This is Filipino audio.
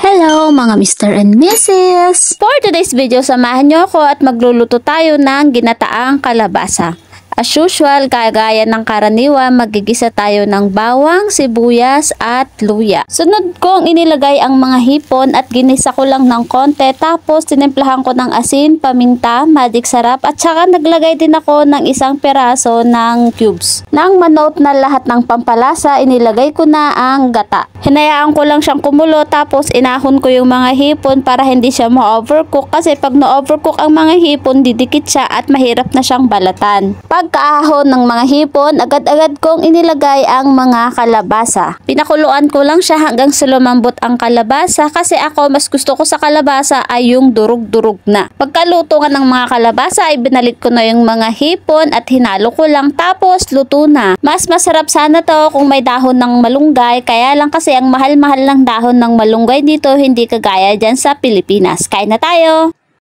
Hello mga Mr. and Mrs. For today's video, samahan niyo ako at magluluto tayo ng ginataang kalabasa. As usual, kagaya ng karaniwan, magigisa tayo ng bawang, sibuyas at luya. Sunod kong inilagay ang mga hipon at ginisa ko lang ng konti. Tapos tinimplahan ko ng asin, paminta, magic sarap at saka naglagay din ako ng isang peraso ng cubes. Nang manote na lahat ng pampalasa, inilagay ko na ang gata. Hinayaan ko lang siyang kumulo tapos inahon ko yung mga hipon para hindi siya ma-overcook kasi pag na-overcook ang mga hipon, didikit siya at mahirap na siyang balatan. Pagkaahon ng mga hipon, agad-agad kong inilagay ang mga kalabasa. Pinakuluan ko lang siya hanggang sa lumambot ang kalabasa kasi ako mas gusto ko sa kalabasa ay yung durug-durug na. Pagkaluto nga ng mga kalabasa ay binalik ko na yung mga hipon at hinalo ko lang tapos luto na. Mas masarap sana to kung may dahon ng malunggay, kaya lang kasi ang mahal-mahal ng dahon ng malunggay dito, hindi kagaya dyan sa Pilipinas. Kain na tayo!